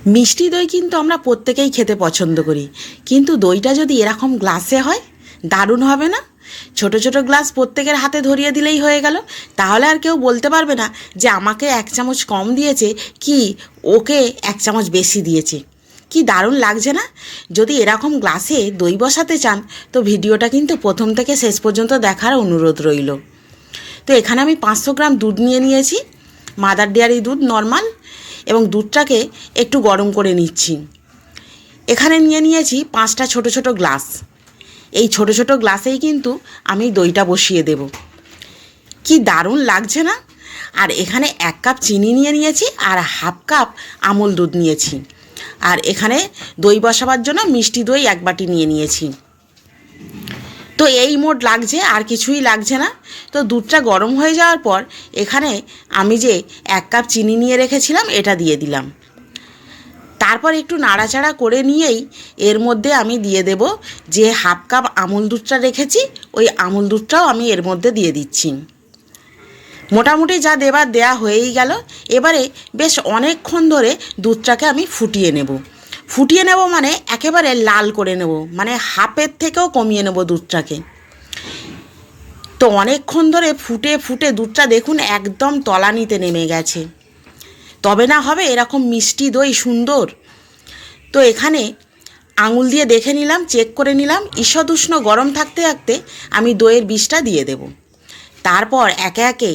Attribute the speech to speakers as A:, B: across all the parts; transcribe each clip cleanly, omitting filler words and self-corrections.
A: মিষ্টি দই কিন্তু আমরা প্রত্যেকেই খেতে পছন্দ করি, কিন্তু দইটা যদি এরকম গ্লাসে হয় দারুণ হবে না? ছোট ছোট গ্লাস প্রত্যেকের হাতে ধরিয়ে দিলেই হয়ে গেল। তাহলে আর কেউ বলতে পারবে না যে আমাকে 1 চামচ কম দিয়েছে কি ওকে 1 চামচ বেশি দিয়েছে। কি দারুণ লাগছে না? যদি এরকম গ্লাসে দই বসাতে চান তো ভিডিওটা কিন্তু প্রথম থেকে শেষ পর্যন্ত দেখার অনুরোধ রইল। তো এখানে আমি 500 গ্রাম দুধ নিয়ে নিয়েছি, মাদার ডেয়ারি দুধ নর্মাল, এবং দুধটাকে একটু গরম করে নিচ্ছি। এখানে নিয়ে নিয়েছি 5টা ছোট ছোট গ্লাস। এই ছোট ছোট গ্লাসেই কিন্তু আমি দইটা বসিয়ে দেব। কি দারুণ লাগছে না? আর এখানে 1 কাপ চিনি নিয়ে নিয়েছি আর 1/2 কাপ আমুল দুধ নিয়েছি। আর এখানে দই বসাবার জন্য মিষ্টি দই 1 বাটি নিয়ে নিয়েছি। তো এই মোট লাগছে, আর কিছুই লাগছে না। তো দুধটা গরম হয়ে যাওয়ার পর এখানে আমি যে 1 কাপ চিনি নিয়ে রেখেছিলাম এটা দিয়ে দিলাম। তারপর একটু নাড়াচাড়া করে নিয়েই এর মধ্যে আমি দিয়ে দেব যে 1/2 কাপ আমুল দুধটা রেখেছি, ওই আমুল দুধটাও আমি এর মধ্যে দিয়ে দিচ্ছি। মোটামুটি যা দেবার দেয়া হয়েই গেল। এবারে বেশ অনেকক্ষণ ধরে দুধটাকে আমি ফুটিয়ে নেব। ফুটিয়ে নেব মানে একেবারে লাল করে নেব, মানে হাফের থেকেও কমিয়ে নেব দুধটাকে। তো অনেকক্ষণ ধরে ফুটে ফুটে দুধটা দেখুন একদম তলানিতে নেমে গেছে। তবে না হবে এরকম মিষ্টি দই সুন্দর। তো এখানে আঙুল দিয়ে দেখে নিলাম, চেক করে নিলাম, ঈষৎ উষ্ণ গরম থাকতে থাকতে আমি দইয়ের বিষটা দিয়ে দেব। তারপর একে একে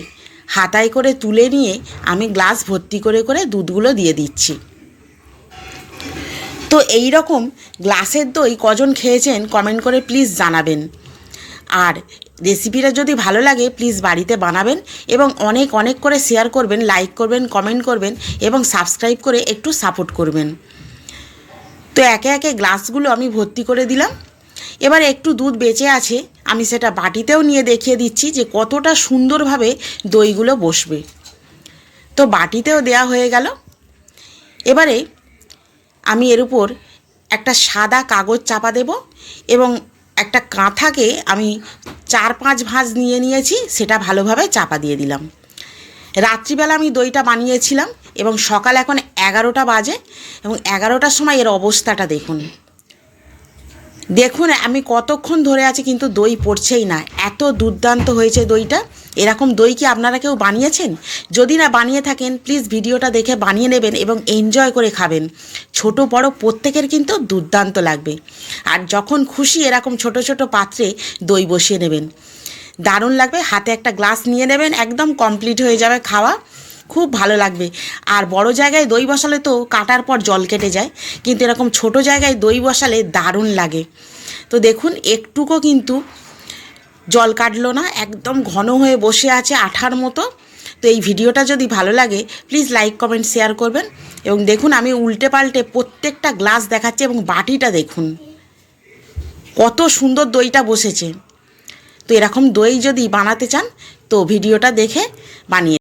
A: হাতায় করে তুলে নিয়ে আমি গ্লাস ভর্তি করে করে দুধগুলো দিয়ে দিচ্ছি। তো এই রকম গ্লাসের দই কজন খেয়েছেন কমেন্ট করে প্লিজ জানাবেন। আর রেসিপিটা যদি ভালো লাগে প্লিজ বাড়িতে বানাবেন এবং অনেক অনেক করে শেয়ার করবেন, লাইক করবেন, কমেন্ট করবেন এবং সাবস্ক্রাইব করে একটু সাপোর্ট করবেন। তো একে একে গ্লাসগুলো আমি ভর্তি করে দিলাম। এবার একটু দুধ বেঁচে আছে, আমি সেটা বাটিতেও নিয়ে দেখিয়ে দিচ্ছি যে কতটা সুন্দরভাবে দইগুলো বসবে। তো বাটিতেও দেয়া হয়ে গেল। এবারে আমি এর উপর একটা সাদা কাগজ চাপা দেব এবং একটা কাঁথাকে আমি 4-5 ভাঁজ নিয়ে নিয়েছি, সেটা ভালোভাবে চাপা দিয়ে দিলাম। রাত্রিবেলা আমি দইটা বানিয়েছিলাম এবং সকাল এখন 11টা বাজে এবং 11টার সময় এর অবস্থাটা দেখুন। দেখুন আমি কতক্ষণ ধরে আছি কিন্তু দই পড়ছেই না, এত দুর্দান্ত হয়েছে দইটা। এরকম দই কি আপনারা কেউ বানিয়েছেন? যদি না বানিয়ে থাকেন প্লিজ ভিডিওটা দেখে বানিয়ে নেবেন এবং এনজয় করে খাবেন। ছোট বড় প্রত্যেকের কিন্তু দুর্দান্ত লাগবে। আর যখন খুশি এরকম ছোট ছোট পাত্রে দই বসিয়ে নেবেন, দারুণ লাগবে। হাতে একটা গ্লাস নিয়ে নেবেন, একদম কমপ্লিট হয়ে যাবে খাওয়া, খুব ভালো লাগবে। আর বড় জায়গায় দই বসালে তো কাটার পর জল কেটে যায়, কিন্তু এরকম ছোট জায়গায় দই বসালে দারুণ লাগে। তো দেখুন একটুকু কিন্তু জল কাটলো না, একদম ঘন হয়ে বসে আছে আঠার মতো। তো এই ভিডিওটা যদি ভালো লাগে প্লিজ লাইক কমেন্ট শেয়ার করবেন। এবং দেখুন আমি উল্টে পাল্টে প্রত্যেকটা গ্লাস দেখাচ্ছি এবং বাটিটা দেখুন কত সুন্দর দইটা বসেছে। তো এরকম দই যদি বানাতে চান তো ভিডিওটা দেখে বানিয়ে